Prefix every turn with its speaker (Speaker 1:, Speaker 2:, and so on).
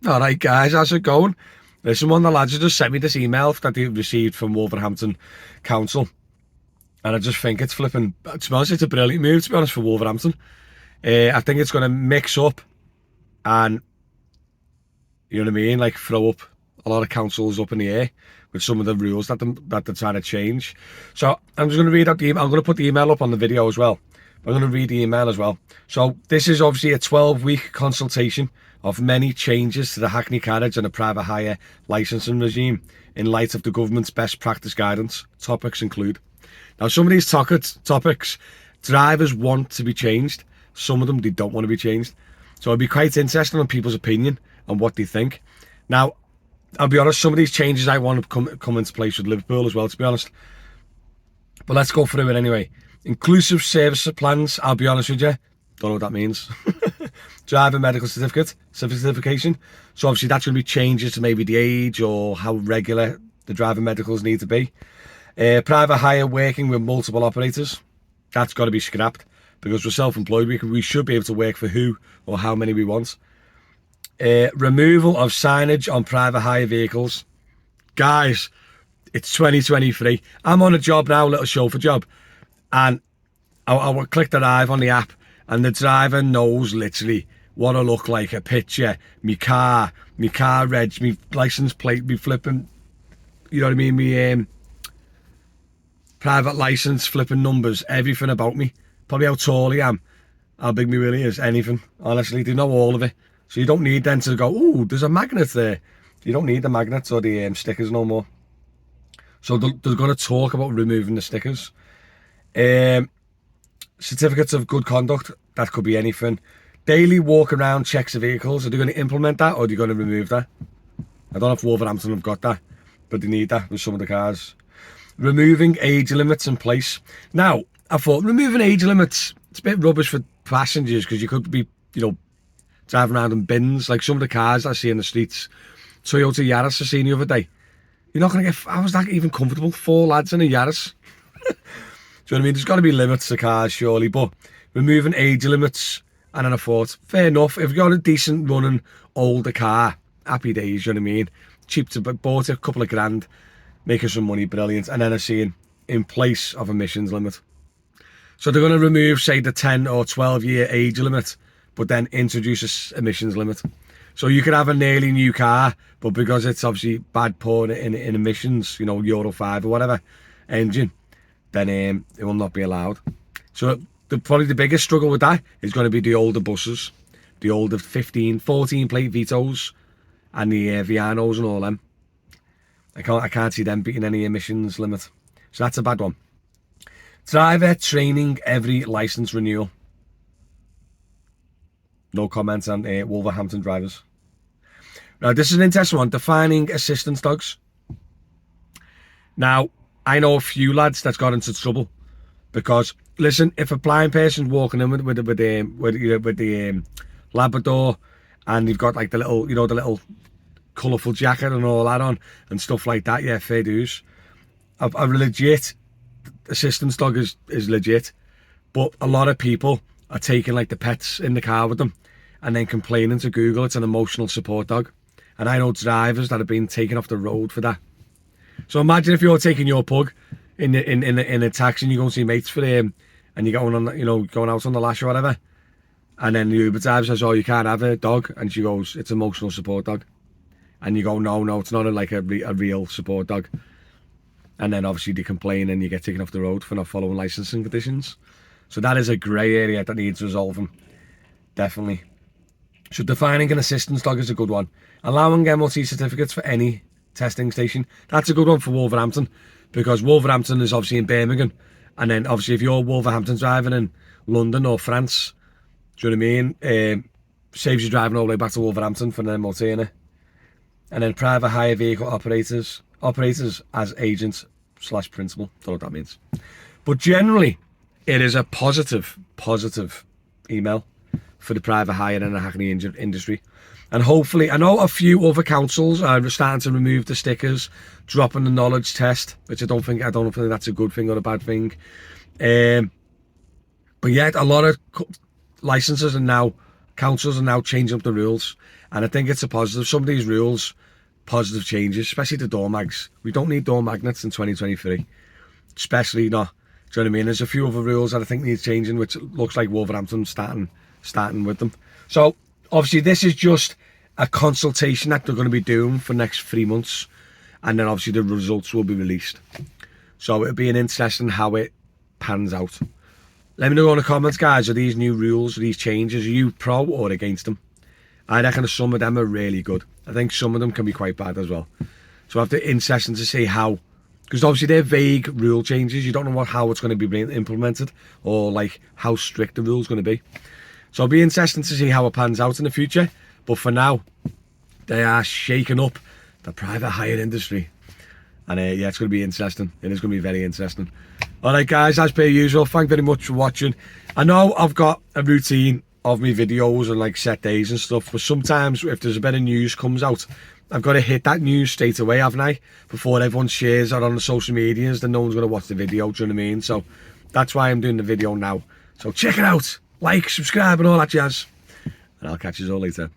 Speaker 1: All right, guys, how's it going? Listen, one of the lads has just sent me this email that they received from Wolverhampton Council, and I just think it's flipping. To be honest, it's a brilliant move, to be honest, for Wolverhampton. I think it's going to mix up and, you know what I mean, like throw up a lot of councils up in the air with some of the rules that they're trying to change. So I'm just going to read out the email. I'm going to put the email up on the video as well. I'm going to read the email as well. So this is obviously a 12-week consultation of many changes to the Hackney carriage and the private hire licensing regime in light of the government's best practice guidance. Topics include. Now, some of these topics, drivers want to be changed. Some of them, they don't want to be changed. So it'd be quite interesting on people's opinion and what they think. Now, I'll be honest, some of these changes I want to come into place with Liverpool as well, to be honest. But let's go through it anyway. Inclusive service plans, I'll be honest with you, don't know what that means. Driving medical certification. So obviously that's going to be changes to maybe the age or how regular the driving medicals need to be. Private hire working with multiple operators. That's got to be scrapped because we're self-employed. We should be able to work for who or how many we want. Removal of signage on private hire vehicles. Guys, it's 2023. I'm on a job now, little chauffeur job. And I will click arrive on the app and the driver knows literally what I look like, a picture, me car reg, me license plate, me flipping, you know what I mean, me private license, flipping numbers, everything about me. Probably how tall I am, how big me really is, anything. Honestly, they know all of it. So you don't need then to go, oh, there's a magnet there. You don't need the magnets or the stickers no more. So they're going to talk about removing the stickers. Certificates of good conduct, that could be anything. Daily walk around checks of vehicles, are they going to implement that or are they going to remove that? I don't know if Wolverhampton have got that, but they need that with some of the cars. Removing age limits in place. Now, I thought removing age limits, it's a bit rubbish for passengers because you could be, you know, driving around in bins, like some of the cars I see in the streets. Toyota Yaris I seen the other day. You're not going to get, how is that even comfortable? 4 lads in a Yaris. Do you know what I mean? There's got to be limits to cars, surely, but removing age limits, and then I thought, fair enough, if you've got a decent running older car, happy days, you know what I mean? Cheap to bought a couple of grand, making some money, brilliant. And then I'm seeing in place of emissions limit. So they're going to remove, say, the 10 or 12 year age limit, but then introduce an emissions limit. So you could have a nearly new car, but because it's obviously bad poor in emissions, you know, Euro 5 or whatever engine, then it will not be allowed. So probably the biggest struggle with that is going to be the older buses, the older 15, 14 plate Vitos and the Vianos and all them. I can't see them beating any emissions limit. So that's a bad one. Driver training every licence renewal. No comments on Wolverhampton drivers. Now this is an interesting one. Defining assistance dogs. Now, I know a few lads that's got into trouble because, listen, if a blind person's walking in with the Labrador and you've got like the little, you know, the little colourful jacket and all that on and stuff like that, yeah, fair dues. A legit assistance dog is legit, but a lot of people are taking like the pets in the car with them and then complaining to Google it's an emotional support dog. And I know drivers that have been taken off the road for that. So imagine if you're taking your pug in a taxi and you go and see mates for him and you're going on, you know, going out on the lash or whatever, and then the Uber driver says, oh, you can't have a dog, and she goes, it's an emotional support dog, and you go, no, it's not a real support dog, and then obviously they complain and you get taken off the road for not following licensing conditions. So that is a grey area that needs resolving, definitely. So defining an assistance dog is a good one. Allowing MOT certificates for any testing station. That's a good one for Wolverhampton because Wolverhampton is obviously in Birmingham, and then obviously if you're Wolverhampton driving in London or France, do you know what I mean? Saves you driving all the way back to Wolverhampton for an MOT in it. And then private hire vehicle operators as agents / principal. Don't know what that means, but generally it is a positive email for the private hire and the Hackney industry. And hopefully, I know a few other councils are starting to remove the stickers, dropping the knowledge test, which I don't think that's a good thing or a bad thing. But yet, a lot of licenses are now councils are now changing up the rules, and I think it's a positive. Some of these rules, positive changes, especially the door mags. We don't need door magnets in 2023, especially not. Do you know what I mean? There's a few other rules that I think need changing, which looks like Wolverhampton starting with them. So obviously this is just a consultation that they're going to be doing for the next 3 months, and then obviously the results will be released. So it'll be an interesting how it pans out. Let me know in the comments, guys, are these new rules, are these changes, are you pro or against them? I reckon some of them are really good. I think some of them can be quite bad as well. So I have to interesting to see how, because obviously they're vague rule changes. You don't know how it's going to be implemented, or like how strict the rule's going to be. So it'll be interesting to see how it pans out in the future. But for now, they are shaking up the private hire industry. And yeah, it's going to be interesting. It is going to be very interesting. All right, guys, as per usual, thank you very much for watching. I know I've got a routine of my videos and like set days and stuff, but sometimes if there's a bit of news comes out, I've got to hit that news straight away, haven't I? Before everyone shares it on the social medias, then no one's going to watch the video, do you know what I mean? So that's why I'm doing the video now. So check it out, like, subscribe and all that jazz. And I'll catch you all later.